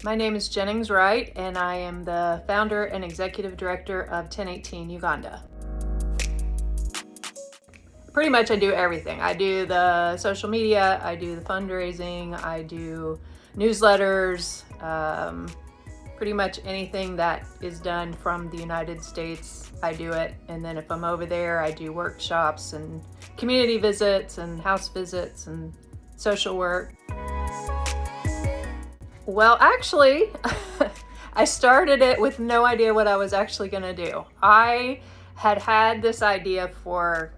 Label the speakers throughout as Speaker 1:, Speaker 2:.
Speaker 1: My name is Jennings Wright, and I am the founder and executive director of 1018 Uganda. Pretty much I do everything. I do the social media, I do the fundraising, I do newsletters, pretty much anything that is done from the United States, I do it. And then if I'm over there, I do workshops and community visits and house visits and social work. Well, actually, I started it with no idea what I was actually going to do. I had this idea for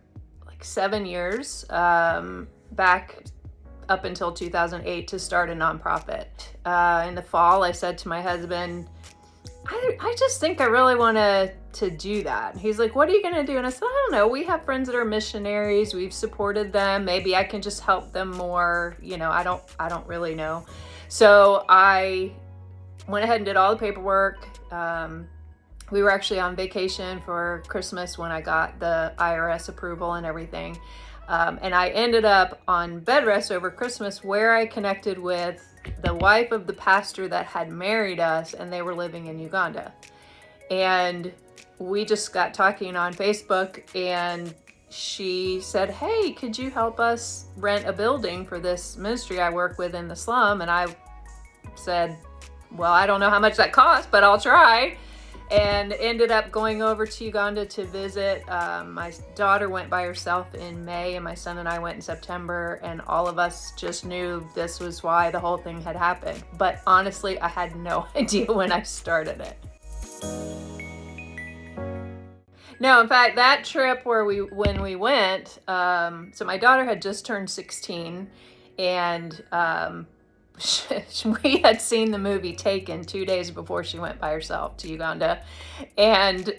Speaker 1: like 7 years, back up until 2008, to start a nonprofit. In the fall, I said to my husband, I just think I really want to do that. He's like, what are you going to do? And I said, I don't know. We have friends that are missionaries. We've supported them. Maybe I can just help them more. I don't really know. So I went ahead and did all the paperwork. We were actually on vacation for Christmas when I got the IRS approval and everything. And I ended up on bed rest over Christmas, where I connected with the wife of the pastor that had married us, and they were living in Uganda. And we just got talking on Facebook, and she said, hey, could you help us rent a building for this ministry I work with in the slum? And I said, well, I don't know how much that costs, but I'll try. And ended up going over to Uganda to visit. My daughter went by herself in May, and my son and I went in September, and all of us just knew this was why the whole thing had happened. But honestly, I had no idea when I started it. No, in fact, that trip when we went, so my daughter had just turned 16, and we had seen the movie Taken 2 days before she went by herself to Uganda. And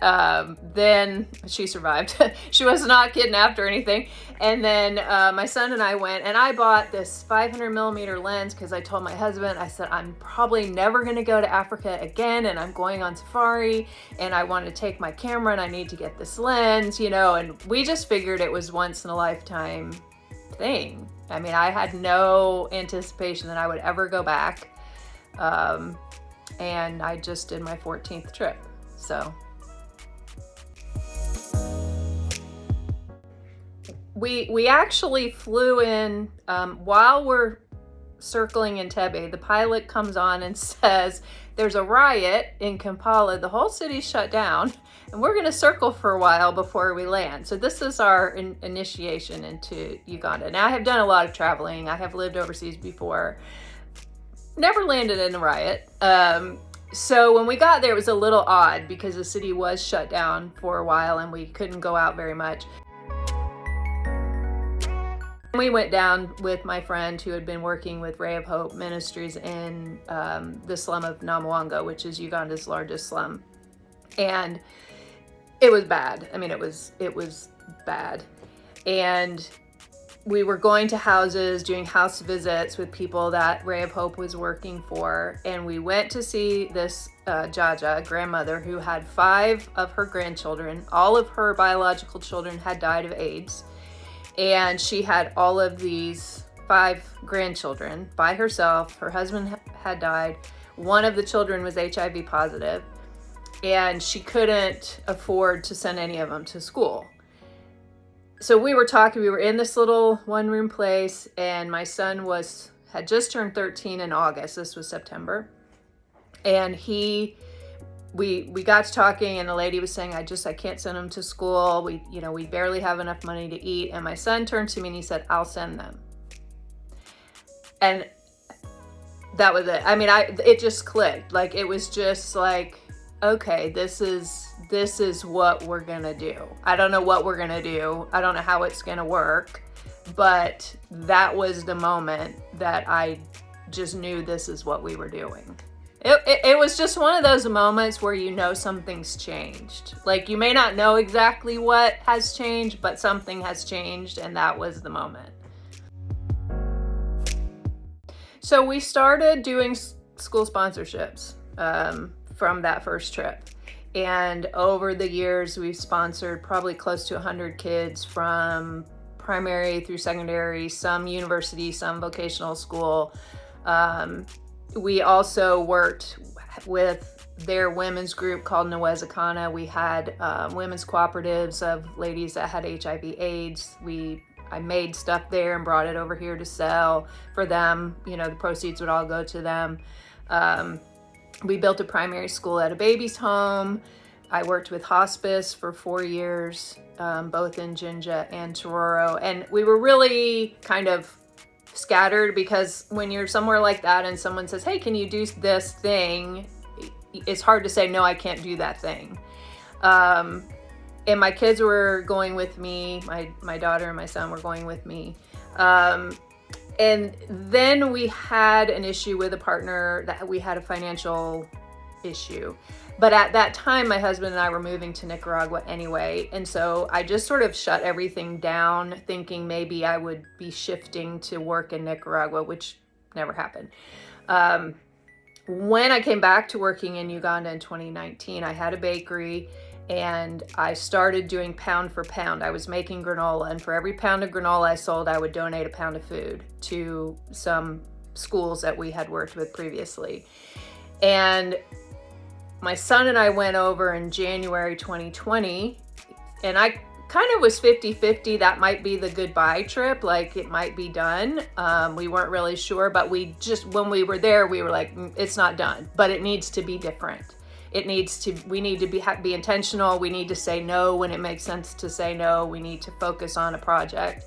Speaker 1: then she survived. She was not kidnapped or anything. And then my son and I went, and I bought this 500 millimeter lens because I told my husband, I said, I'm probably never going to go to Africa again, and I'm going on safari, and I want to take my camera, and I need to get this lens, and we just figured it was once in a lifetime thing. I mean, I had no anticipation that I would ever go back. And I just did my 14th trip. So we actually flew in while we're circling Entebbe. The pilot comes on and says, there's a riot in Kampala. The whole city's shut down, and we're going to circle for a while before we land. So this is our initiation into Uganda. Now, I have done a lot of traveling. I have lived overseas before. Never landed in a riot. So when we got there, it was a little odd because the city was shut down for a while and we couldn't go out very much. We went down with my friend who had been working with Ray of Hope Ministries in the slum of Namuwongo, which is Uganda's largest slum. And it was bad. I mean, it was bad. And we were going to houses, doing house visits with people that Ray of Hope was working for. And we went to see this Jaja, grandmother, who had 5 of her grandchildren. All of her biological children had died of AIDS. And she had all of these 5 grandchildren by herself. Her husband had died. One of the children was HIV positive, and she couldn't afford to send any of them to school. So we were talking, we were in this little one-room place, and my son had just turned 13 in August. This was September. And we got to talking, and the lady was saying, I can't send them to school. We barely have enough money to eat. And my son turned to me and he said, I'll send them. And that was it. I mean, it just clicked. Like, it was just like, okay, this is what we're going to do. I don't know what we're going to do. I don't know how it's going to work, but that was the moment that I just knew this is what we were doing. It was just one of those moments where something's changed. Like, you may not know exactly what has changed, but something has changed, and that was the moment. So we started doing school sponsorships from that first trip. And over the years, we've sponsored probably close to 100 kids from primary through secondary, some university, some vocational school. We also worked with their women's group called Namuwongo. We had women's cooperatives of ladies that had HIV/AIDS. I made stuff there and brought it over here to sell for them. You know, the proceeds would all go to them. We built a primary school at a baby's home. I worked with hospice for 4 years, both in Jinja and Tororo. And we were really kind of scattered, because when you're somewhere like that and someone says, hey, can you do this thing? It's hard to say, no, I can't do that thing. And my kids were going with me. My daughter and my son were going with me. And then we had an issue with a partner, that we had a financial issue. But at that time, my husband and I were moving to Nicaragua anyway. And so I just sort of shut everything down, thinking maybe I would be shifting to work in Nicaragua, which never happened. When I came back to working in Uganda in 2019, I had a bakery and I started doing pound for pound. I was making granola, and for every pound of granola I sold, I would donate a pound of food to some schools that we had worked with previously. And my son and I went over in January 2020, and I kind of was 50-50. That might be the goodbye trip, like it might be done. We weren't really sure, but when we were there, we were like, it's not done, but it needs to be different. We need to be intentional. We need to say no when it makes sense to say no. We need to focus on a project.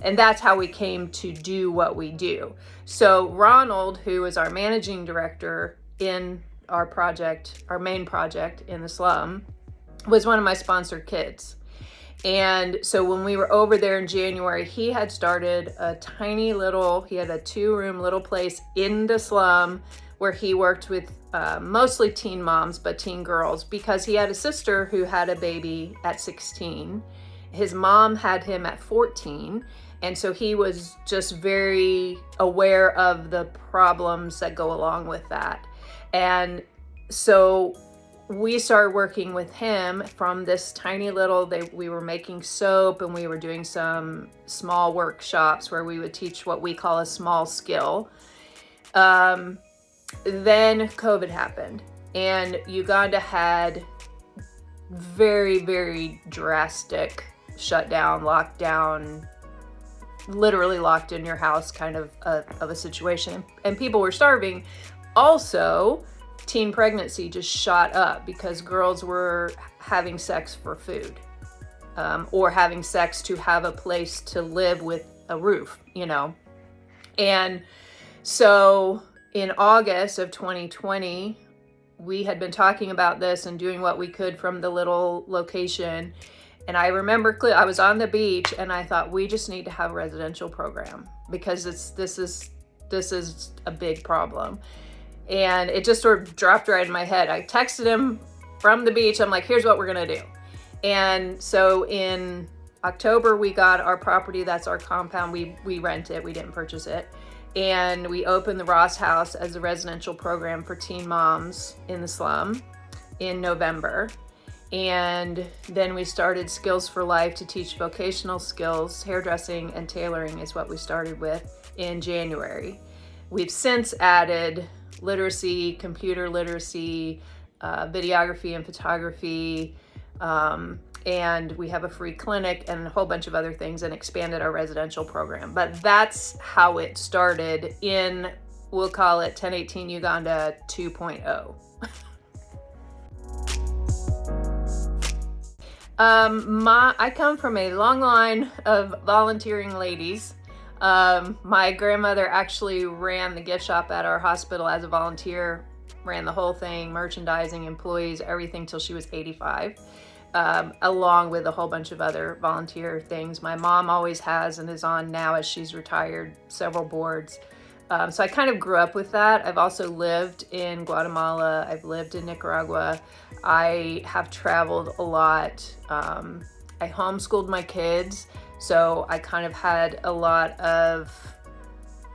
Speaker 1: And that's how we came to do what we do. So Ronald, who is our managing director in our project, our main project in the slum, was one of my sponsored kids. And so when we were over there in January, he had started he had a 2-room little place in the slum where he worked with mostly teen moms, but teen girls, because he had a sister who had a baby at 16. His mom had him at 14. And so he was just very aware of the problems that go along with that. And so we started working with him from this tiny little, we were making soap, and we were doing some small workshops where we would teach what we call a small skill. Then COVID happened, and Uganda had very, very drastic shutdown, lockdown, literally locked in your house kind of a situation, and people were starving. Also, teen pregnancy just shot up because girls were having sex for food, or having sex to have a place to live with a roof, you know. And so in August of 2020, we had been talking about this and doing what we could from the little location. And I remember I was on the beach and I thought, we just need to have a residential program, because this is a big problem. And it just sort of dropped right in my head. I texted him from the beach. I'm like, here's what we're gonna do. And so in October, we got our property. That's our compound. We rent it. We didn't purchase it. And we opened the Ross House as a residential program for teen moms in the slum in November. And then we started Skills for Life to teach vocational skills. Hairdressing and tailoring is what we started with in January. We've since added literacy, computer literacy, videography and photography, and we have a free clinic and a whole bunch of other things, and expanded our residential program. But that's how it started in, we'll call it 1018 Uganda 2.0. I come from a long line of volunteering ladies. My grandmother actually ran the gift shop at our hospital as a volunteer, ran the whole thing, merchandising, employees, everything, till she was 85, along with a whole bunch of other volunteer things. My mom always has, and is on now as she's retired, several boards. So I kind of grew up with that. I've also lived in Guatemala. I've lived in Nicaragua. I have traveled a lot. I homeschooled my kids, so I kind of had a lot of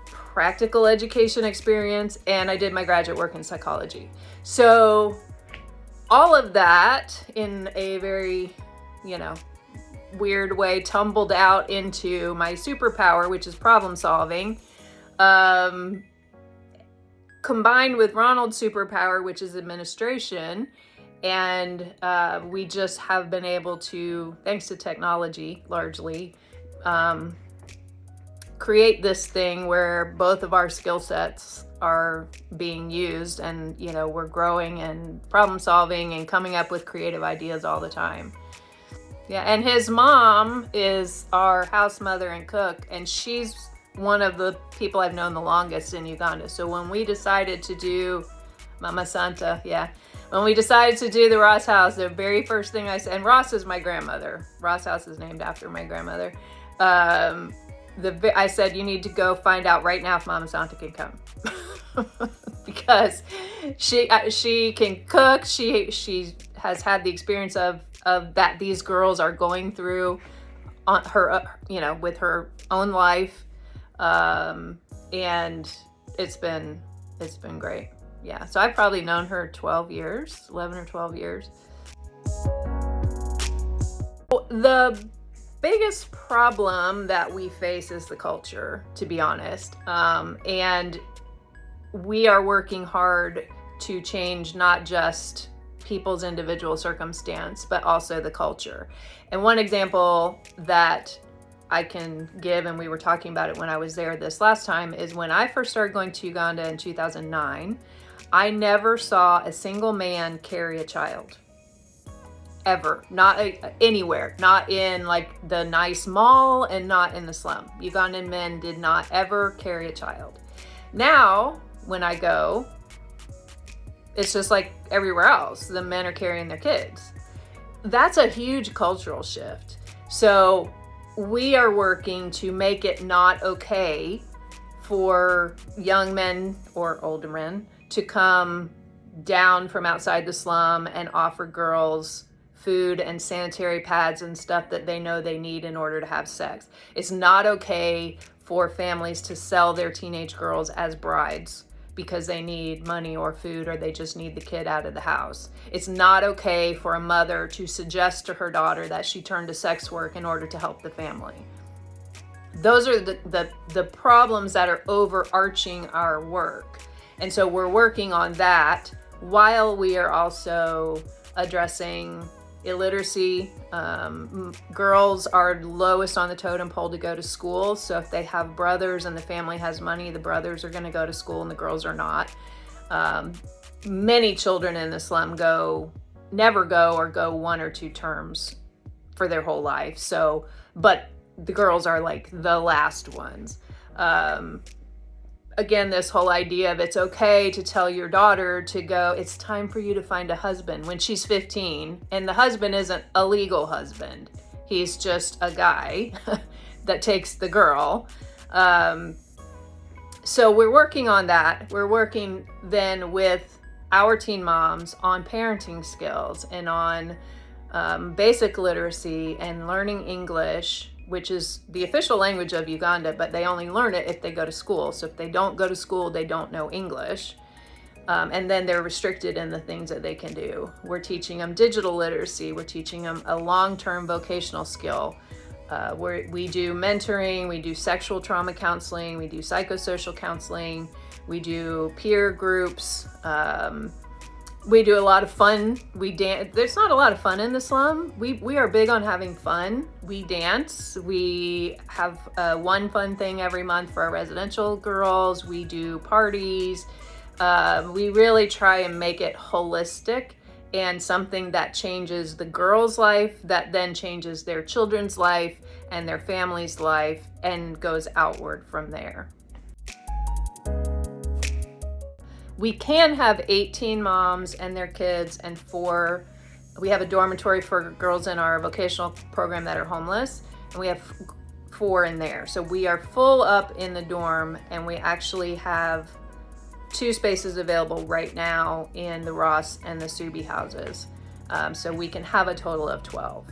Speaker 1: practical education experience, and I did my graduate work in psychology. So all of that, in a very, weird way, tumbled out into my superpower, which is problem solving. combined with Ronald's superpower, which is administration. And we just have been able to, thanks to technology largely, create this thing where both of our skill sets are being used, and we're growing and problem solving and coming up with creative ideas all the time. Yeah, and his mom is our house mother and cook, and she's one of the people I've known the longest in Uganda. So when we decided to do Mama Santa, when we decided to do the Ross House, the very first thing I said, and Ross is my grandmother. Ross House is named after my grandmother. I said, you need to go find out right now if Mama Santa can come. Because she can cook. She has had the experience of that these girls are going through on her, with her own life. And it's been great. Yeah. So I've probably known her 11 or 12 years. The biggest problem that we face is the culture, to be honest. And we are working hard to change not just people's individual circumstance, but also the culture. And one example that I can give, and we were talking about it when I was there this last time, is when I first started going to Uganda in 2009, I never saw a single man carry a child. Ever. Not anywhere. Not in like the nice mall and not in the slum. Ugandan men did not ever carry a child. Now, when I go, it's just like everywhere else. The men are carrying their kids. That's a huge cultural shift. So we are working to make it not okay for young men or older men to come down from outside the slum and offer girls food and sanitary pads and stuff that they know they need in order to have sex. It's not okay for families to sell their teenage girls as brides because they need money or food, or they just need the kid out of the house. It's not okay for a mother to suggest to her daughter that she turn to sex work in order to help the family. Those are the problems that are overarching our work. And so we're working on that while we are also addressing illiteracy. Girls are lowest on the totem pole to go to school. So if they have brothers and the family has money, the brothers are going to go to school and the girls are not. Many children in the slum never go or go 1 or 2 terms for their whole life. So, but the girls are like the last ones. Again, this whole idea of it's okay to tell your daughter to go, it's time for you to find a husband when she's 15, and the husband isn't a legal husband. He's just a guy that takes the girl. So we're working on that. We're working then with our teen moms on parenting skills and on basic literacy and learning English, which is the official language of Uganda, but they only learn it if they go to school. So if they don't go to school, they don't know English. And then they're restricted in the things that they can do. We're teaching them digital literacy. We're teaching them a long-term vocational skill. We do mentoring, we do sexual trauma counseling, we do psychosocial counseling, we do peer groups. We do a lot of fun. We dance. There's not a lot of fun in the slum. We are big on having fun. We dance. We have one fun thing every month for our residential girls. We do parties. We really try and make it holistic and something that changes the girl's life, that then changes their children's life and their family's life and goes outward from there. We can have 18 moms and their kids and 4. We have a dormitory for girls in our vocational program that are homeless, and we have 4 in there. So we are full up in the dorm, and we actually have 2 spaces available right now in the Ross and the Subi houses. So we can have a total of 12.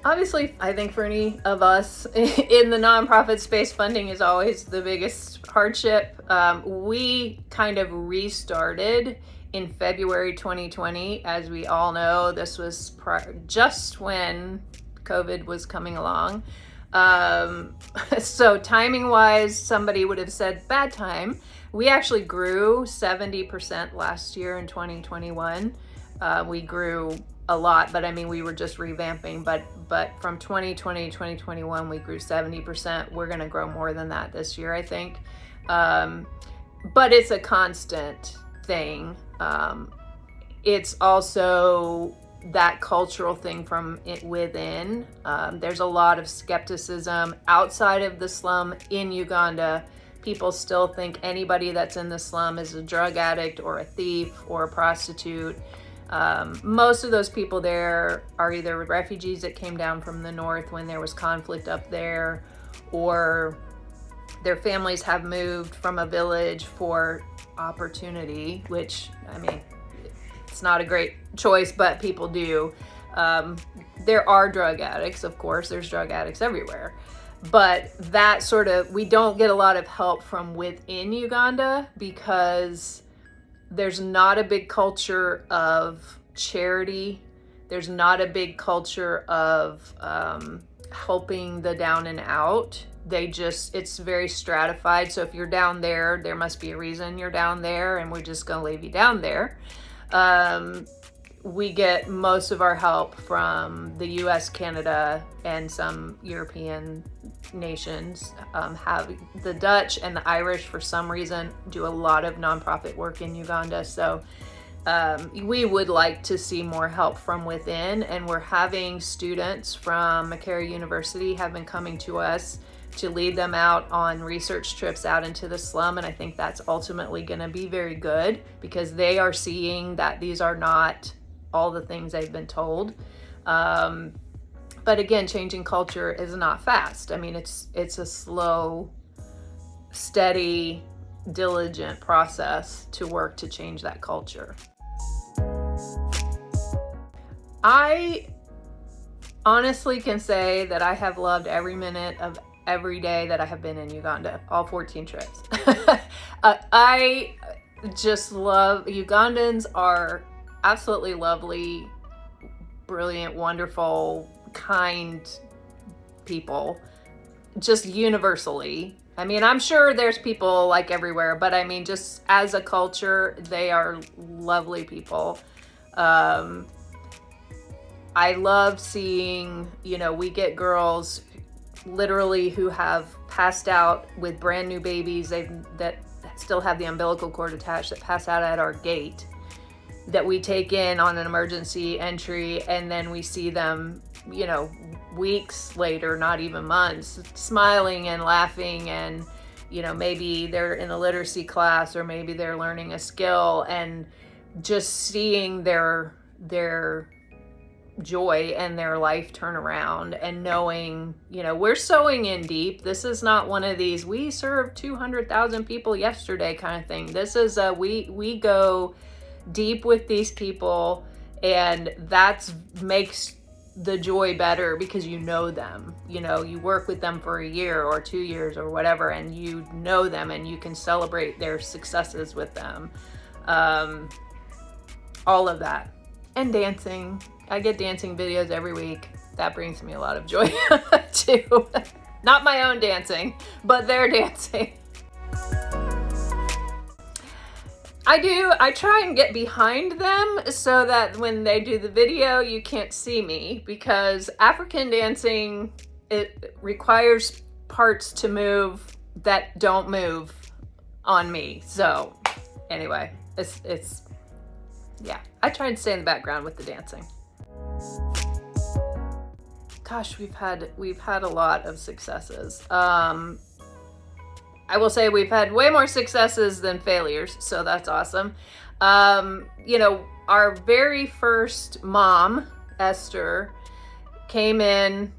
Speaker 1: Obviously, I think for any of us in the nonprofit space, funding is always the biggest hardship. We kind of restarted in February 2020. As we all know, this was just when COVID was coming along. So timing wise, somebody would have said bad time. We actually grew 70% last year in 2021. We grew a lot, but I mean, we were just revamping, but from 2020 to 2021, we grew 70%. We're going to grow more than that this year, I think. But it's a constant thing. It's also that cultural thing from it within. There's a lot of skepticism outside of the slum in Uganda. People still think anybody that's in the slum is a drug addict or a thief or a prostitute. Most of those people there are either refugees that came down from the north when there was conflict up there, or their families have moved from a village for opportunity, which, I mean, it's not a great choice, but people do. There are drug addicts, of course, there's drug addicts everywhere. But that sort of, we don't get a lot of help from within Uganda because there's not a big culture of charity. There's not a big culture of helping the down and out. It's very stratified. So if you're down there, there must be a reason you're down there, and we're just going to leave you down there. We get most of our help from the US, Canada, and some European nations. The Dutch and the Irish, for some reason, do a lot of nonprofit work in Uganda. So we would like to see more help from within, and we're having students from Makerere University have been coming to us to lead them out on research trips out into the slum. And I think that's ultimately going to be very good because they are seeing that these are not all the things they've been told. But again, changing culture is not fast. I mean, it's a slow, steady, diligent process to work to change that culture. I honestly can say that I have loved every minute of every day that I have been in Uganda, all 14 trips. I just love, Ugandans are absolutely lovely, brilliant, wonderful, kind people, just universally. I mean, I'm sure there's people like everywhere, but I mean, just as a culture, they are lovely people. I love seeing, we get girls literally who have passed out with brand new babies that still have the umbilical cord attached, that pass out at our gate, that we take in on an emergency entry, and then we see them, weeks later, not even months, smiling and laughing, and maybe they're in a literacy class, or maybe they're learning a skill, and just seeing their joy and their life turn around, and knowing, we're sewing in deep. This is not one of these, we served 200,000 people yesterday kind of thing. This is we go deep with these people, and that makes the joy better because you know them. You work with them for a year or 2 years or whatever, and you know them, and you can celebrate their successes with them. All of that. And dancing. I get dancing videos every week. That brings me a lot of joy too. Not my own dancing, but their dancing. I try and get behind them so that when they do the video, you can't see me, because African dancing, it requires parts to move that don't move on me. So anyway, it's yeah, I try and stay in the background with the dancing. Gosh, we've had a lot of successes. I will say we've had way more successes than failures, so that's awesome. Our very first mom, Esther, came in.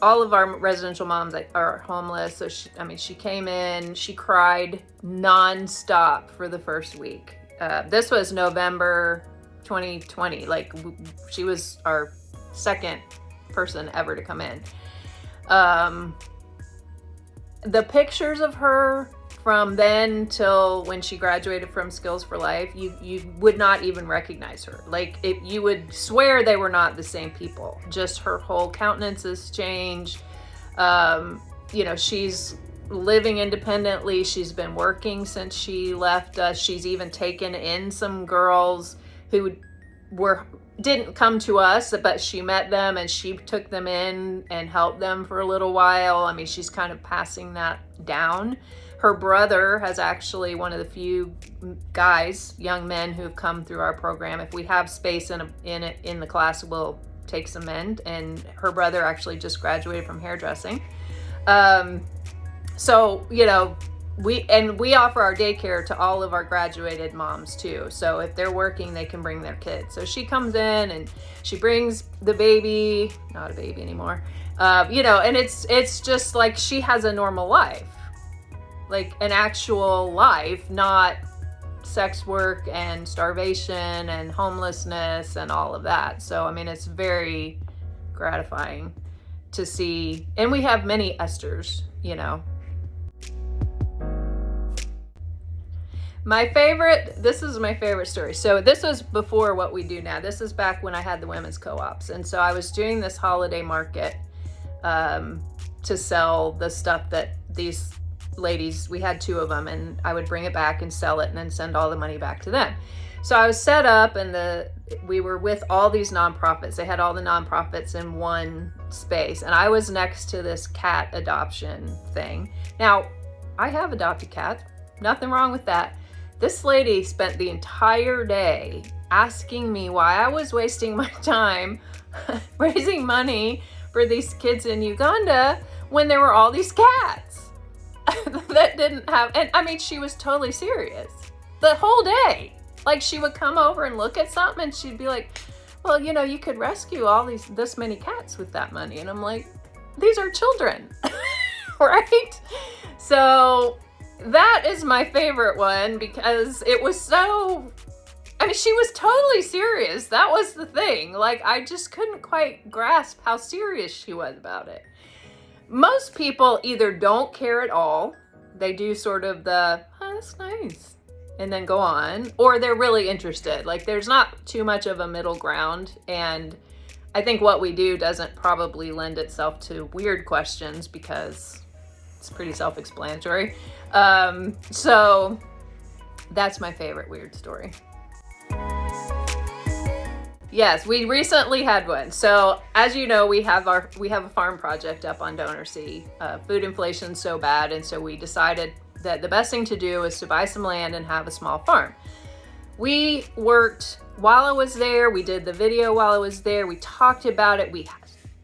Speaker 1: All of our residential moms are homeless, so she came in, she cried nonstop for the first week. This was November 2020. She was our second person ever to come in. The pictures of her from then till when she graduated from Skills for Life, you would not even recognize her. You would swear they were not the same people. Just her whole countenance has changed. You know, she's living independently. She's been working since she left us. She's even taken in some girls who didn't come to us, but she met them and she took them in and helped them for a little while. I mean, she's kind of passing that down. Her brother has actually one of the few guys, young men who've come through our program. If we have space in the class, we'll take some in. And her brother actually just graduated from hairdressing. So, you know, we offer our daycare to all of our graduated moms too. So if they're working, they can bring their kids. So she comes in and she brings the baby, not a baby anymore, you know, and it's just like she has a normal life, like an actual life, not sex work and starvation and homelessness and all of that. So, I mean, it's very gratifying to see. And we have many Esthers, you know. This is my favorite story. So this was before what we do now. This is back when I had the women's co-ops. And so I was doing this holiday market to sell the stuff that these ladies, we had 2 of them, and I would bring it back and sell it and then send all the money back to them. So I was set up and we were with all these nonprofits. They had all the nonprofits in one space. And I was next to this cat adoption thing. Now, I have adopted cats. Nothing wrong with that. This lady spent the entire day asking me why I was wasting my time raising money for these kids in Uganda when there were all these cats that didn't have, and I mean, she was totally serious the whole day. Like, she would come over and look at something and she'd be like, well, you know, you could rescue this many cats with that money. And I'm like, these are children, right? So that is my favorite one because it was so, I mean, she was totally serious. That was the thing. Like, I just couldn't quite grasp how serious she was about it. Most people either don't care at all. They do sort of the, oh, that's nice, and then go on, or they're really interested. Like, there's not too much of a middle ground. And I think what we do doesn't probably lend itself to weird questions because it's pretty self-explanatory. So that's my favorite weird story. Yes, we recently had one. So as you know, we have a farm project up on DonorSea. Food inflation's so bad, and so we decided that the best thing to do is to buy some land and have a small farm. We worked while I was there. We did the video while I was there. We talked about it. We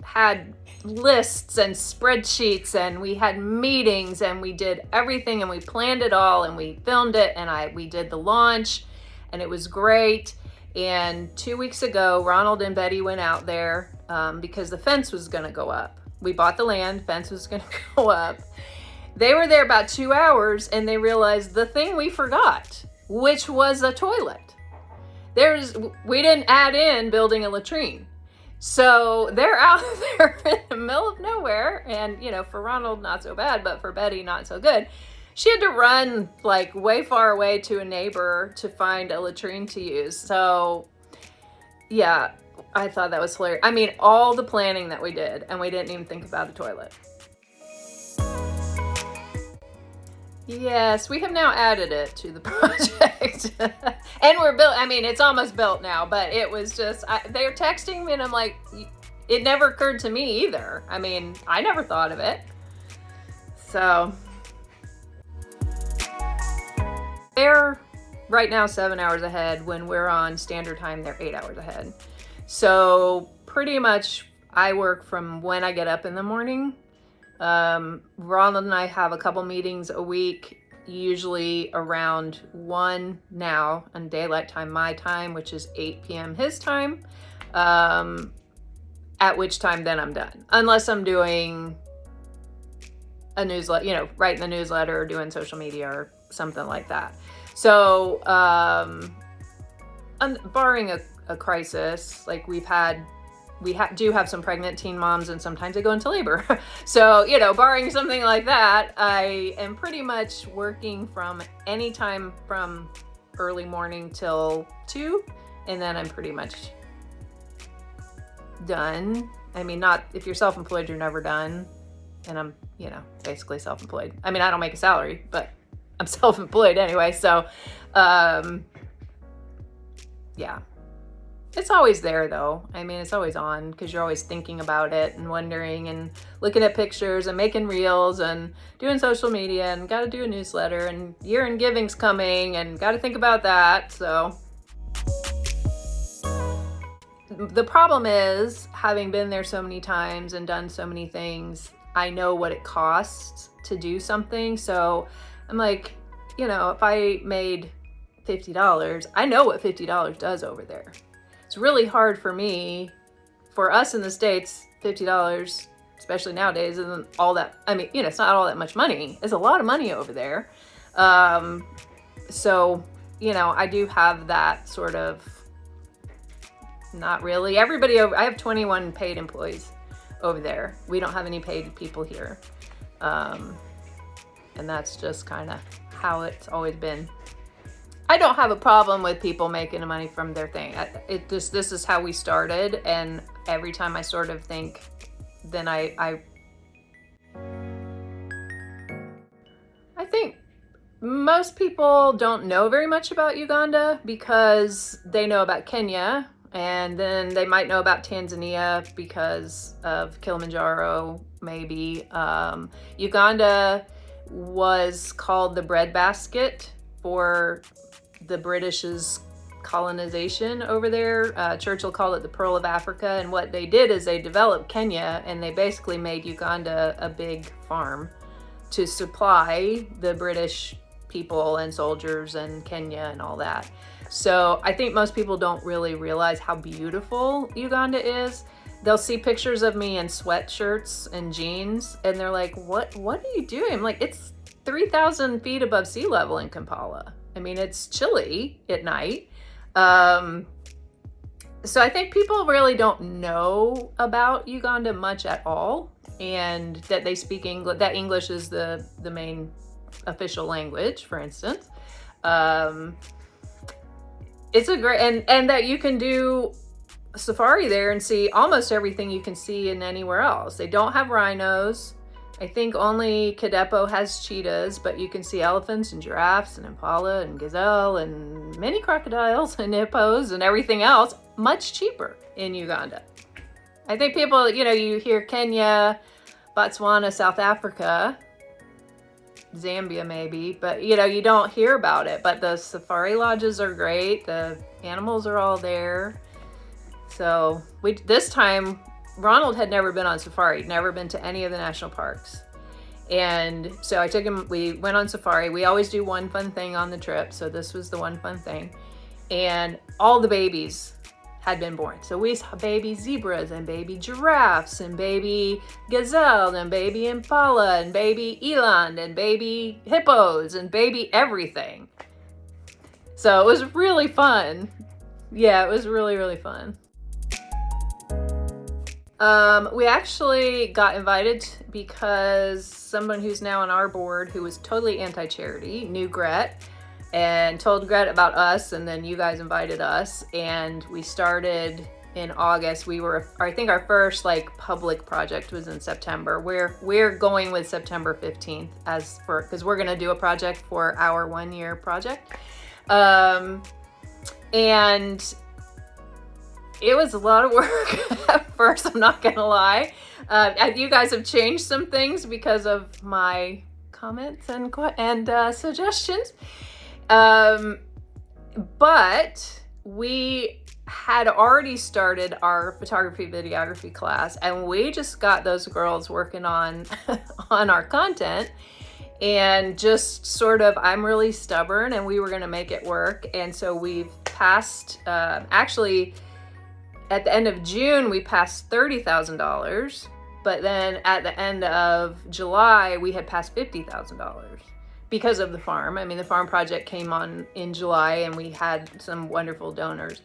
Speaker 1: had lists and spreadsheets, and we had meetings, and we did everything, and we planned it all, and we filmed it, and we did the launch, and it was great. And 2 weeks ago, Ronald and Betty went out there because the fence was going to go up. We bought the land, fence was going to go up. They were there about 2 hours, and they realized the thing we forgot, which was a toilet. We didn't add in building a latrine. So they're out there in the middle of nowhere, and, you know, for Ronald, not so bad, but for Betty, not so good. She had to run like way far away to a neighbor to find a latrine to use. So yeah, I thought that was hilarious. I mean, all the planning that we did, and we didn't even think about a toilet. Yes, we have now added it to the project. And we're built, I mean, it's almost built now, but it was just, they were texting me and I'm like, it never occurred to me either. I mean, I never thought of it. So they're right now 7 hours ahead. When we're on standard time, they're 8 hours ahead. So pretty much I work from when I get up in the morning. Ronald and I have a couple meetings a week, usually around 1 now on daylight time, my time, which is 8 p.m. his time, at which time then I'm done. Unless I'm doing a newsletter, you know, writing the newsletter or doing social media or something like that. So, barring a crisis, like we do have some pregnant teen moms, and sometimes they go into labor. So, you know, barring something like that, I am pretty much working from any time from early morning till 2, and then I'm pretty much done. I mean, not if you're self-employed, you're never done. and I'm, basically self-employed. I mean, I don't make a salary, but I'm self-employed anyway. So, yeah. It's always there though. I mean, it's always on because you're always thinking about it and wondering and looking at pictures and making reels and doing social media and got to do a newsletter and year-end giving's coming and got to think about that. So the problem is, having been there so many times and done so many things, I know what it costs to do something. So I'm like, if I made $50, I know what $50 does over there. It's really hard for us in the States, $50, especially nowadays, isn't all that, it's not all that much money. It's a lot of money over there. So, I do have that sort of, not really. I have 21 paid employees over there. We don't have any paid people here. And that's just kind of how it's always been. I don't have a problem with people making money from their thing. This is how we started, and every time I sort of think, then I think most people don't know very much about Uganda because they know about Kenya, and then they might know about Tanzania because of Kilimanjaro, maybe. Uganda was called the breadbasket for the British's colonization over there. Churchill called it the Pearl of Africa, and what they did is they developed Kenya, and they basically made Uganda a big farm to supply the British people and soldiers and Kenya and all that. So I think most people don't really realize how beautiful Uganda is. They'll see pictures of me in sweatshirts and jeans, and they're like, what are you doing? I'm like, it's 3,000 feet above sea level in Kampala. I mean, it's chilly at night. So I think people really don't know about Uganda much at all, and that they speak English, that English is the main official language, for instance. It's a great, and that you can do safari there and see almost everything you can see in anywhere else. They don't have rhinos. I think only Kadepo has cheetahs, but you can see elephants and giraffes and impala and gazelle and many crocodiles and hippos and everything else much cheaper in Uganda. I think people, you hear Kenya, Botswana, South Africa, Zambia maybe, but you don't hear about it. But the safari lodges are great. The animals are all there. So this time, Ronald had never been on safari, never been to any of the national parks. And so I took him, we went on safari. We always do one fun thing on the trip. So this was the one fun thing. And all the babies had been born. So we saw baby zebras and baby giraffes and baby gazelle and baby impala and baby eland and baby hippos and baby everything. So it was really fun. Yeah, it was really, really fun. We actually got invited because someone who's now on our board, who was totally anti-charity, knew Gret and told Gret about us, and then you guys invited us, and we started in August. I think our first public project was in September. We're going with September 15th because we're gonna do a project for our 1-year project. And it was a lot of work at first, I'm not gonna lie. You guys have changed some things because of my comments and suggestions. But we had already started our photography videography class, and we just got those girls working on our content, and just sort of, I'm really stubborn, and we were gonna make it work. And so we've passed, actually at the end of June, we passed $30,000, but then at the end of July, we had passed $50,000 because of the farm. I mean, the farm project came on in July, and we had some wonderful donors.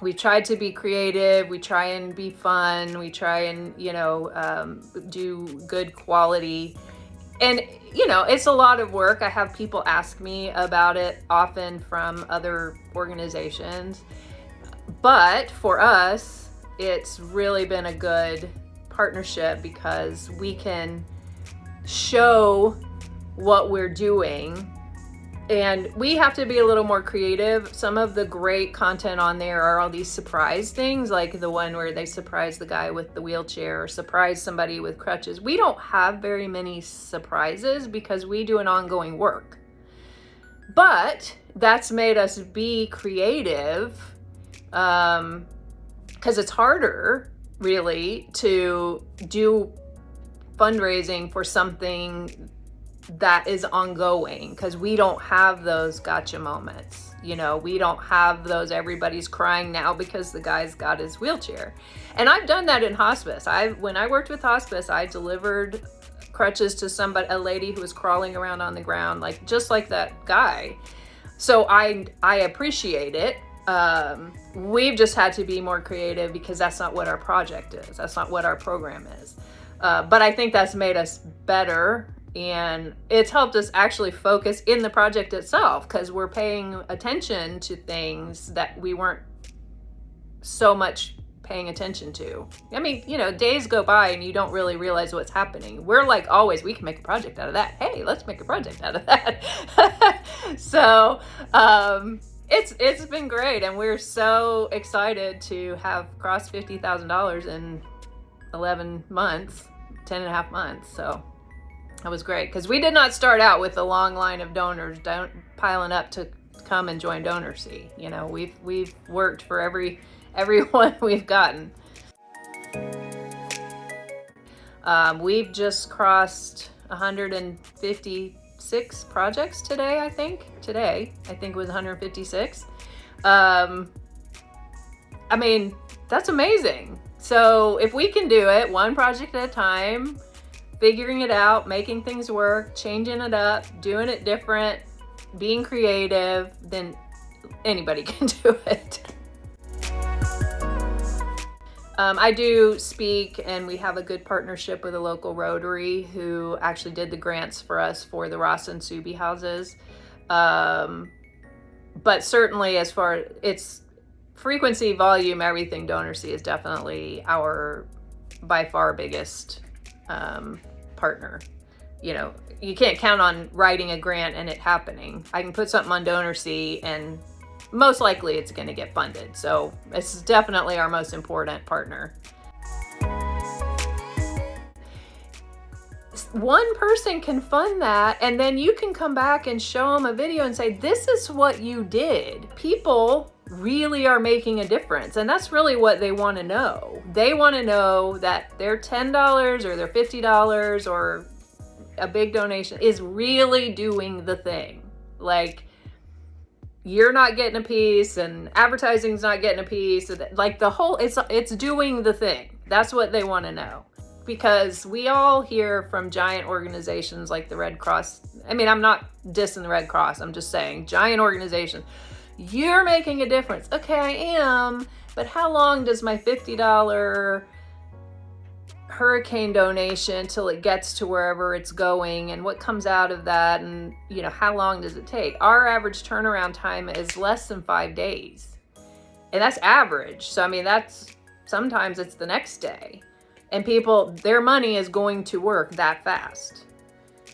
Speaker 1: We tried to be creative, we try and be fun, we try and, do good quality. And, it's a lot of work. I have people ask me about it often from other organizations. But for us, it's really been a good partnership because we can show what we're doing, and we have to be a little more creative. Some of the great content on there are all these surprise things, like the one where they surprise the guy with the wheelchair or surprise somebody with crutches. We don't have very many surprises because we do an ongoing work, but that's made us be creative, because it's harder really to do fundraising for something that is ongoing, because we don't have those gotcha moments. You know, we don't have those everybody's crying now because the guy's got his wheelchair. And I've done that in hospice. When I worked with hospice, I delivered crutches to a lady who was crawling around on the ground, like just like that guy. So I appreciate it. We've just had to be more creative because that's not what our project is. That's not what our program is. But I think that's made us better, and it's helped us actually focus in the project itself, because we're paying attention to things that we weren't so much paying attention to. I mean, you know, days go by and you don't really realize what's happening. We're like, always, we can make a project out of that. Hey, let's make a project out of that. So, it's been great, and we're so excited to have crossed $50,000 in 11 months, 10 and a half months. So that was great, because we did not start out with a long line of donors piling up to come and join DonorSee. You know, we've worked for everyone we've gotten. We've just crossed 156 projects today, I think. Today, I think it was 156. I mean, that's amazing. So if we can do it one project at a time, figuring it out, making things work, changing it up, doing it different, being creative, then anybody can do it. I do speak, and we have a good partnership with a local Rotary who actually did the grants for us for the Ross and Subi houses. But certainly as far as its frequency, volume, everything, DonorSee is definitely our by far biggest partner. You know, you can't count on writing a grant and it happening. I can put something on DonorSee and most likely it's going to get funded. So this is definitely our most important partner. One person can fund that, and then you can come back and show them a video and say, this is what you did. People really are making a difference, and that's really what they want to know. They want to know that their $10 or their $50 or a big donation is really doing the thing. Like, you're not getting a piece and advertising's not getting a piece. Like the whole, it's doing the thing. That's what they want to know. Because we all hear from giant organizations like the Red Cross. I mean, I'm not dissing the Red Cross. I'm just saying giant organizations. You're making a difference. Okay, I am. But how long does my $50 hurricane donation till it gets to wherever it's going, and what comes out of that, and you know, how long does it take? Our average turnaround time is less than 5 days, and that's average. So I mean, that's sometimes it's the next day, and people, their money is going to work that fast.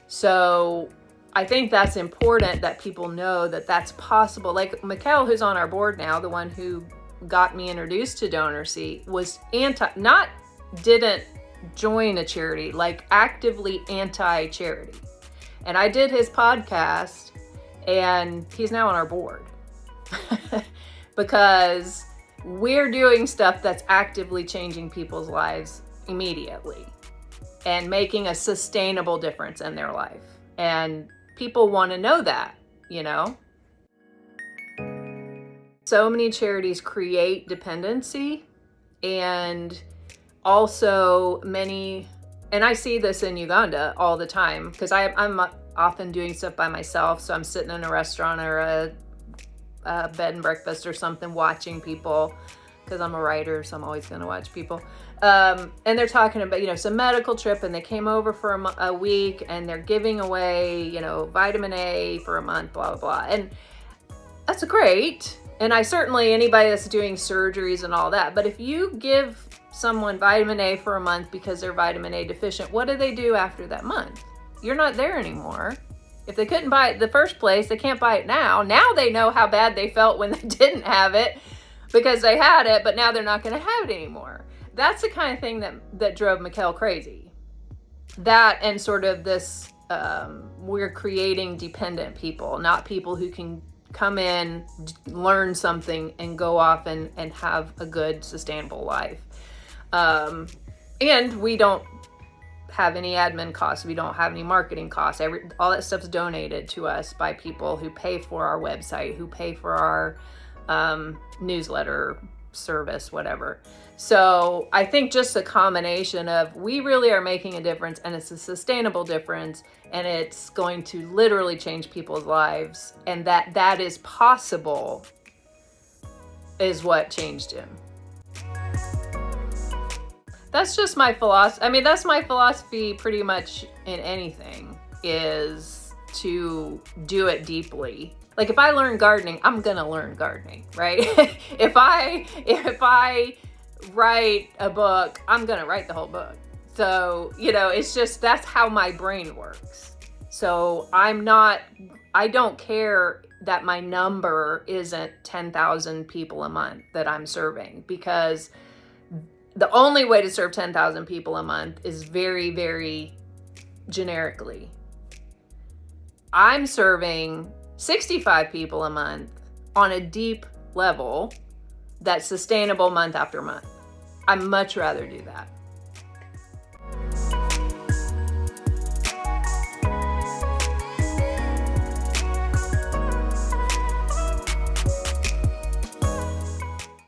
Speaker 1: So I think that's important that people know that that's possible. Like Mikkel, who's on our board now, the one who got me introduced to DonorSee, was didn't join a charity, like actively anti-charity. And I did his podcast, and he's now on our board because we're doing stuff that's actively changing people's lives immediately and making a sustainable difference in their life. And people want to know that, you know? So many charities create dependency, and also many, and I see this in Uganda all the time, because I'm often doing stuff by myself. So I'm sitting in a restaurant or a bed and breakfast or something, watching people, because I'm a writer, so I'm always going to watch people. And they're talking about, you know, some medical trip, and they came over for a week, and they're giving away, you know, vitamin A for a month, blah, blah, blah. And that's great. And I certainly, anybody that's doing surgeries and all that, but if you give someone vitamin A for a month because they're vitamin A deficient, what do they do after that month? You're not there anymore. If they couldn't buy it in the first place, they can't buy it now. Now they know how bad they felt when they didn't have it because they had it, but now they're not going to have it anymore. That's the kind of thing that drove Mikkel crazy. That and sort of this, we're creating dependent people, not people who can come in, learn something, and go off and have a good, sustainable life. And we don't have any admin costs. We don't have any marketing costs. All that stuff's donated to us by people who pay for our website, who pay for our newsletter service, whatever. So I think just a combination of we really are making a difference, and it's a sustainable difference, and it's going to literally change people's lives, and that is possible is what changed him. That's just my philosophy. I mean, that's my philosophy pretty much in anything, is to do it deeply. Like if I learn gardening, I'm gonna learn gardening, right? If I write a book, I'm gonna write the whole book. So, it's just, that's how my brain works. So I don't care that my number isn't 10,000 people a month that I'm serving, because the only way to serve 10,000 people a month is very, very generically. I'm serving 65 people a month on a deep level that's sustainable month after month. I'd much rather do that.